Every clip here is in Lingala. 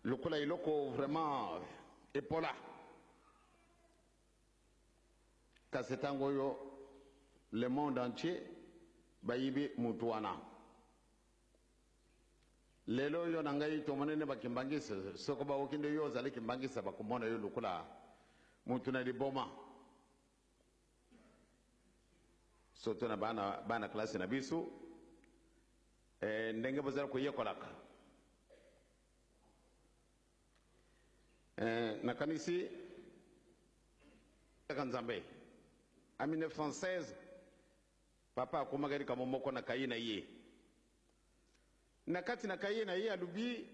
lokola iloko vraiment epola kasi tango yo le monde entier bayibi mutu wana lelo yo nangai tomonene bakimbangisa soko bawokinde yo zali kimbangisa bakumona yo lokola mutu na liboma soto na bana klasi na bisu ndenge bazala kuyekolaka nakanisi kanzambe en 1916 papa akomagari kama moko na kayi na ye na kati na kayi na ye alubi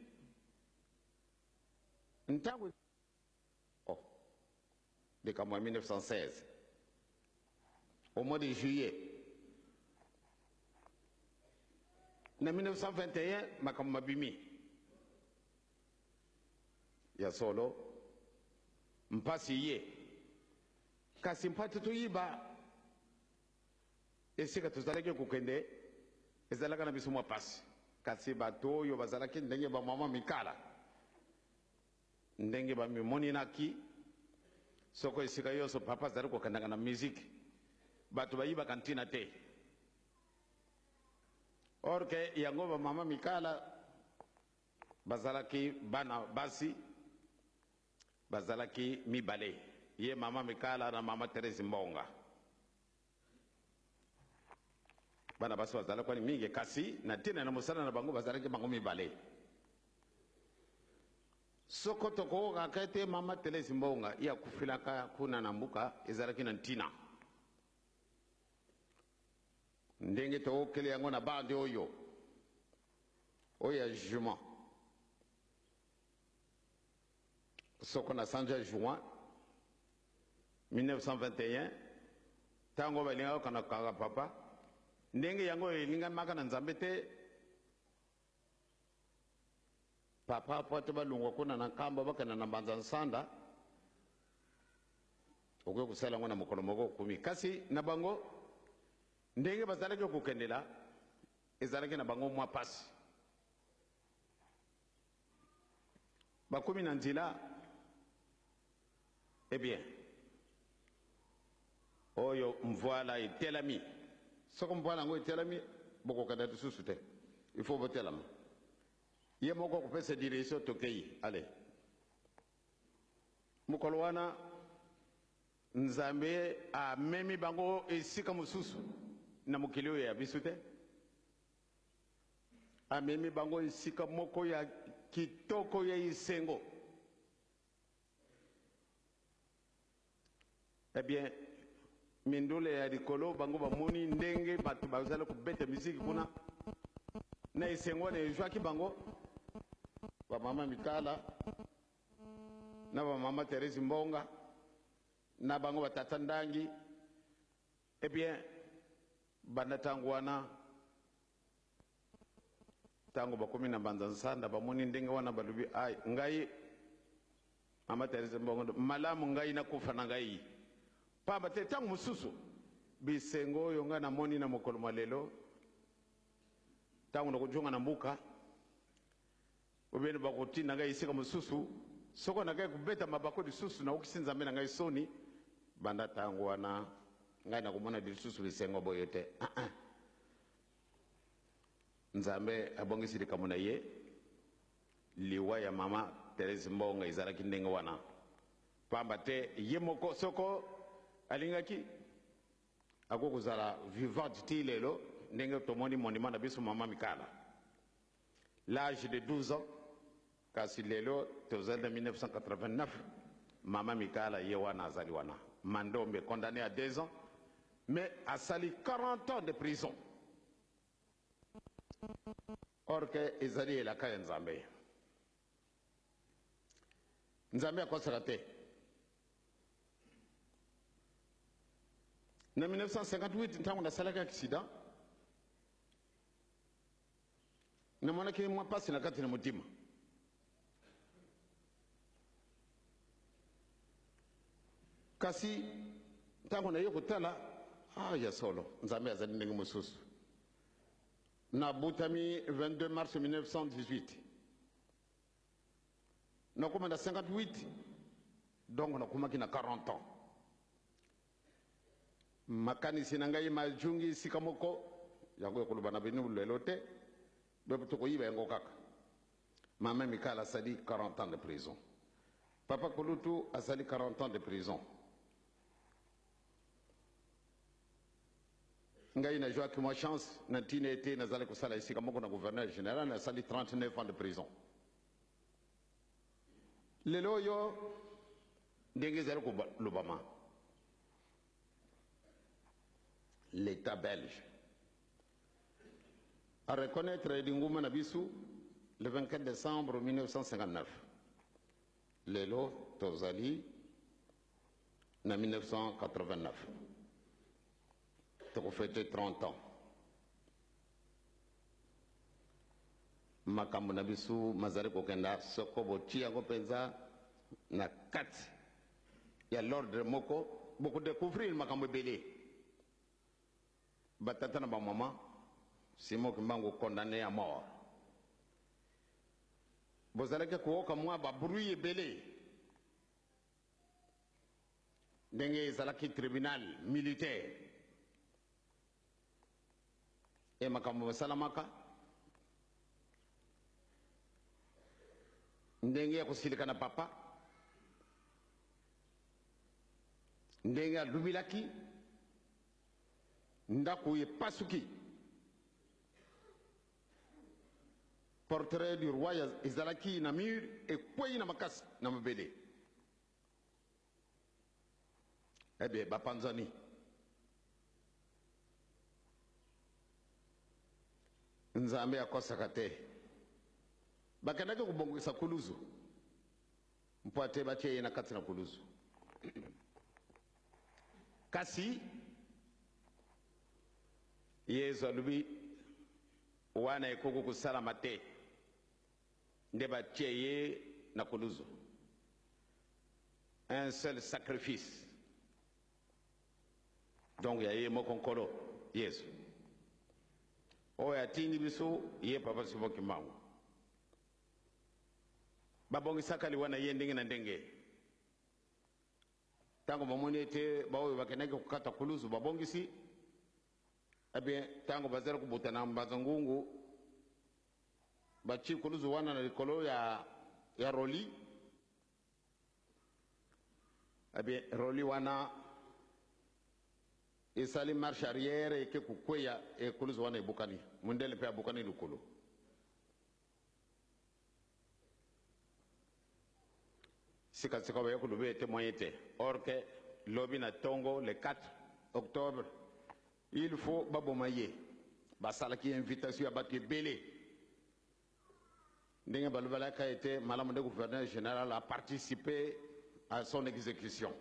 ntango de kama 1916 au mois de juillet na 1921 makama mabimi ya solo mpasi ye kasi mpati tuyiba esika tuzalaki kukende ezalaka na biso mwa pasi kasi bato oyo bazalaki ndenge bamama mikala ndenge bamimonaki soko esika nyonso papa azali kokendaka na miziki bato bayibaka ntina te or ke yango bamama mikala bazalaki bana basi bazalaki mibale ye mama mikala na mama Teresi Mbonga bana basi bazalaki kwani mingi kasi na tina na musala na bango bazalaki bango mibale soko toko kakete mama Teresi Mbonga ya kufilaka kuna na mbuka ezalaki na ntina ndenge to okele yango na bande oyo ya jugement soko na sanja juin 1921 tango balinga kana kanga papa ndenge yango elinga maka na nzambe te papa pote balungwa kuna na kamba bakana na mbanza nsanda okwe kusala ngona mukolo moko kumi kasi na bango ndenge bazalaki kokendela ezalaki na bango mwa pasi bakumi na nzela eh bien oyo mvoila etelami soko mvoila ngo etelami bokokenda lisusu te il faut botelama ye moko kopesa direction tokei ale mokolo wana nzambe amemi bango esika mosusu na mokili oyo ya biso te amemi bango esika moko ya kitoko ya isengo eh bien mindule ya likolo bango bamoni ndenge bato bazala kubeta miziki kuna na isengo na ejwaki bango bamama mikala na bamama Teresi Mbonga na bango batata ndangi eh bien banda tango wana tango bakomi na banza nsanda bamoni ndenge wana balubi ai ngai mama Teresi Mbonga malamu ngai na kufa na ngai pamba te tango mususu bisengo yonga na moni na mokolo malelo tango nakujunga na mbuka ubeni bakoti na ngai isika mususu soko na ngai kubeta mabako lisusu na ukisinza mena ngai soni banda tango wana ngai na kumona lisusu bisengo boyote nzambe abongisi likamuna ye liwa ya mama Teresi Mbonga izalaki ndenge wana pamba te ye moko soko alingaki akokuzala vivante ti lelo ndenge tomoni monument na biso mama mikala l'âge de 12 ans kasi lelo tozali na 1989 mama mikala ye wana azali wana mandombe condamné à 2 ans mais asali 40 ans de prison or que ezali elaka ya nzambe nzambe akosaka te na 1958 ntango nasalaki accident namonaki mwa pasi na kati na motima kasi ntango naye kotala ya solo nzambe azali ndenge mosusu nabutami 22 mars 1918 nakoma na 58 donc nakomaki na 40 ans makanisi na ngai majungi sika moko yango ekoloba na bino lelo te bebe tokoyiba yango kaka mama mikala asali 40 ans de prison papa kulutu asali 40 ans de prison ngai na joaki moi chance na ntina ete nazali kosala esika moko na gouverneur général nasali 39 ans de prison lelo oyo ndenge ezali kolobama l'état belge à reconnaître Linguma Nabisu le 24 décembre 1959. Lelo Tozali en 1989. Tu fêté 30 ans. Makambo Nabisu Mazari Kokenda Sokobo Tiago Penza na 4. Il y a l'ordre Moko, beaucoup découvrir Makambo Belé. Batatana ba maman, c'est moi qui m'ai condamné à mort. Vous allez que moi ba bruit belé. Ndenge zalaki tribunal militaire. Et makambo salamaka. Ndenge kusilika na papa. Ndenge lubilaki. Ndaku ye pasuki portrait du roi Izalaki na mur et kwei na makas na mabele ebe bapanzani nzambe akosaka te bakendaki kubongisa kuluzu mpo ate batie ye na kati na kuluzu kasi yesu alubi wana ekoko kusalama te nde batie ye na kuluzu un seul sacrifice donc ya ye moko nkolo yesu oyo atindi biso ye papa siboki mbangu babongisaka liwana ye ndenge na ndenge ntango bamoni ete baoyo bakendaki kokata kuluzu babongisi bien tango bazali kubutana mbazangungu bachi kuluzu wana na likolo ya roli bien roli wana esali marche arrière eke kukweya kuluzu wana ebukani mundele pe abukani likolo sikasika baye kulubi ete moyen te or que lobi na tongo le 4 octobre il faut babomaye basalaki invitation ya bato ebele ndenge balobalaka ete malamu nde gouverneur général a participé à son exécution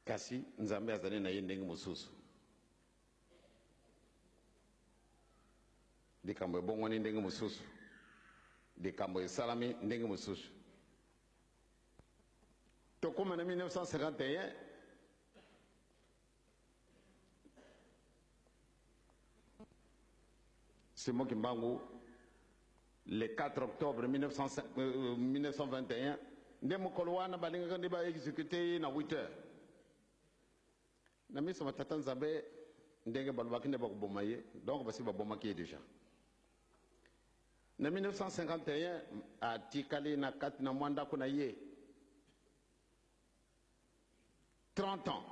kasi nzambe azali na ye ndenge mosusu likambo ebongwani ndenge mosusu likambo esalami ndenge mosusu tokóma na 1951 Simon Kimbangu, le 4 octobre 1921, ndemo kolwana balinga ndiba exécuté na 8 heures. Na miso matata nzambe ndenge balobaki nde bakobomaye, donc basi babomaki déjà. Na 1951 atikali na kati na mwanda kuna ye 30 ans.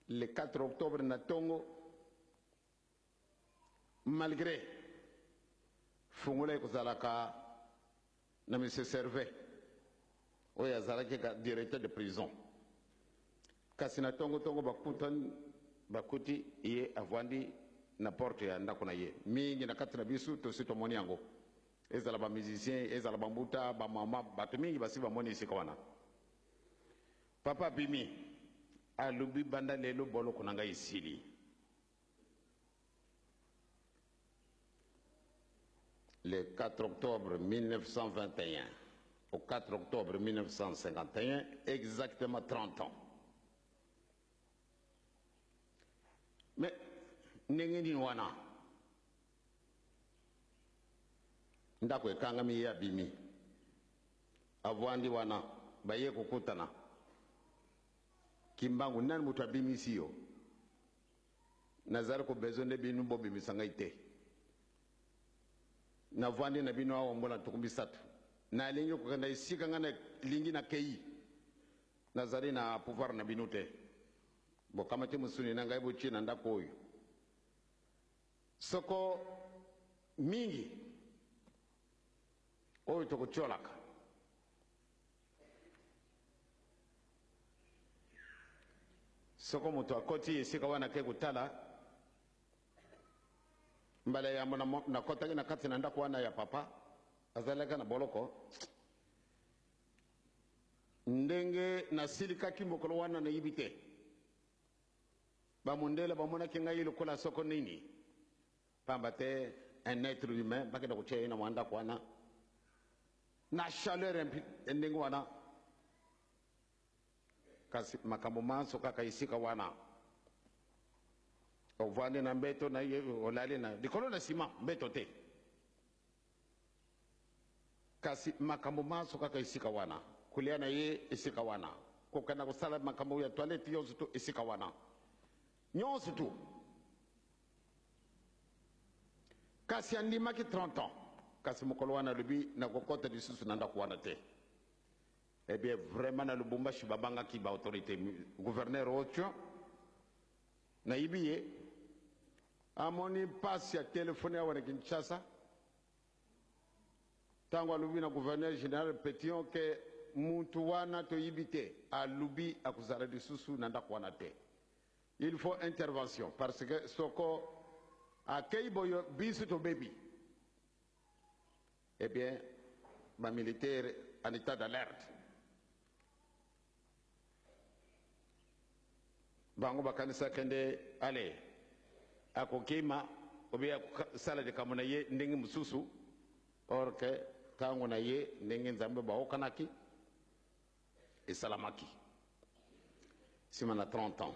Le 4 octobre na Tongo malgré fungule kozalaka na M. Servet oyo azalaki directeur de prison kasi na tongo bakuti ye avandi na porte ya ndako na ye mingi na kati na biso tosi tomoni yango ezala bamusicien ezala bambuta bamama bato mingi basi bamoni esika wana papa bimi alobi banda lelo boloko na ngai esili le 4 octobre 1921 au 4 octobre 1951, exactement 30 ans. Mais, ndenge wana ndako ekangami ya bimi avwandi wana baye kukutana kimbangu nani mutu abimi siyo nazari ko besoin de binu bo bimisanga ite na vwandi na binu awo mbona tukumbi satu na lingi kukanda isika ngana lingi na kei nazari na pouvoir na binu te bo kama te musuni na ngai bo china ndako oyo soko mingi oyo tokucholaka soko mutu akoti esika wana ke kutala mbala ya mona na kota na kati na ndako wana ya papa azalaka na boloko ndenge na silika kimbokolo wana na yibite bamundela bamona kinga yilo kula soko nini pambate un être humain bakeda kuche na mwanda kwana na chaleur ndenge wana kasi makambo manso kaka isika wana ovande na mbeto na ye olale na dikolo na sima mbeto te kasi makambo manso kaka isika wana kulia na ye isika wana kokana kusala makambo ya toilette yozo to isika wana nyonso tu kasi andima ki 30 ans kasi mokolo wana lubi na kokota disusu nanda kuwana te. Eh bien, vraiment, na Lubumbashi babanga ki ba autorité gouverneur Ocho na ibiye amoni passe ya téléphoné wa Kinshasa tango alubi na gouverneur général Pétion ke muntu wana to yibite alubi akuzala disusu nanda kuwana te. Il faut intervention parce que soko akei boyo bisu to baby. Eh bien, ma militaire en état d'alerte. Bango bakanisa kende ale akokima obia sala de kamona ye ndenge mususu or que tango na ye ndenge nzambe ba okanaki et salamaki simana 30 ans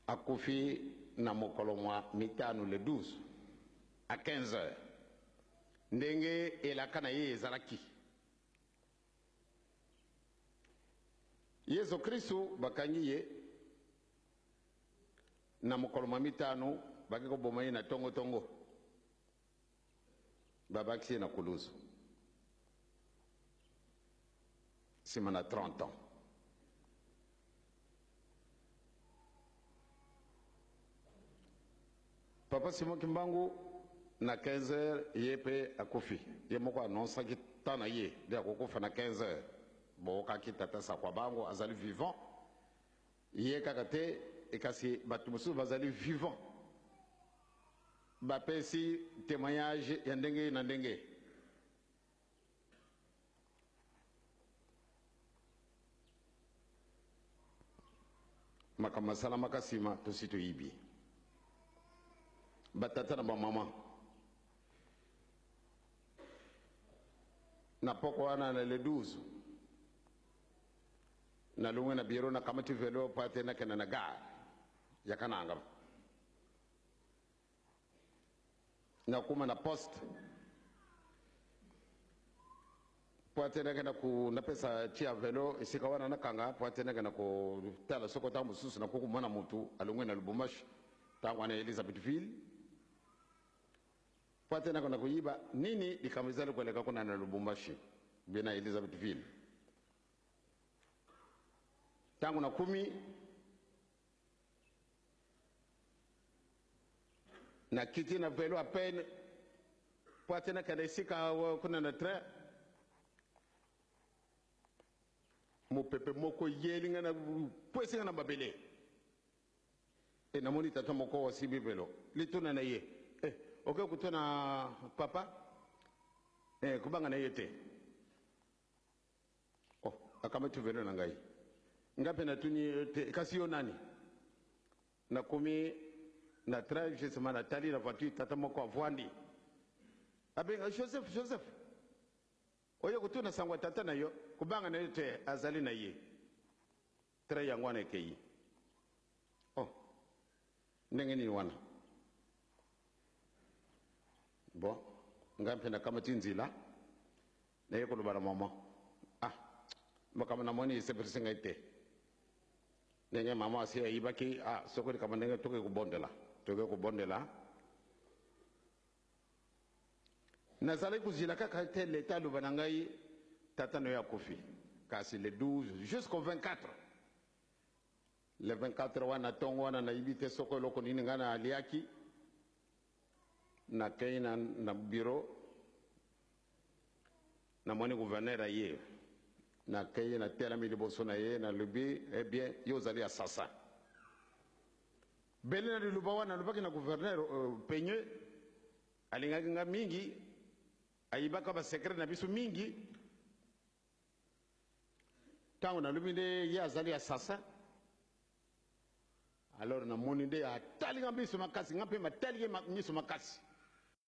akufi na mokolo mwa mitano le 12 à 15 heures ndenge elakana ye ezalaki Yesu Kristo bakanyi ye na mokolo mitano bakiko bomayi na tongo tongo babakisi na kuluzu simana 30 ans Papa Simon Kimbangu na 15 heures yepe akufi ye moko annonce ki tana ye de akokufa na 15 heures boka kitata sa kwa bango azali vivant ye kakate ekasi batumusu bazali vivant bapesi témoignage ya ndenge na ndenge makama salama kasima to sito yibi batata na ba mama na poko wana na le 12 na lunga na biro na kamati velo pate na kana na gar ya kananga na kuma na post pate na kana ku na pesa chia velo isika wana na kanga pate na kana ku tala soko tamu susu na kuku mwana mutu alungwe na Lubumbashi tangwa na Elizabethville pate na kana kuiba nini ikamizali kueleka kuna na Lubumbashi bina Elizabethville tangu na 10 na kiti na velo à peine poate na kana sika kuna na train mo pepe moko yelinga na poesinga na babele e na moni tata moko wasibi velo lituna na ye okay kutuna papa kubanga na yete oh akamatu velo na ngai ngape na tuni kasi yo nani na kumi na traje semana tali na voiture tata moko avwandi abenga Joseph oyo kutuna sangwa tata na yo kubanga na yote azali na ye tre yangu na kei oh ndenge ni wana bon ngampe na kama tinzila na yeko lubara mama makama na moni se persinga ite nenge mama asi ibaki soko di kama nenge toke ku bondela na zale kuzila kaka tele talu banangai tata no ya kofi kasi le 12 jusqu'au 24 le 24 wana tongo wana na ibite soko loko nini ngana aliaki na kaina na bureau na moni gouverneur aye na kaye na tela mi liboso na ye na lubi bien yo zali ya sasa belena de lubawa na lubaki na gouverneur penye alinga mingi ayibaka ba secret na bisu mingi tango na lubi de ya zali ya sasa alors na moni de atalinga bisu makasi ngape matali misu makasi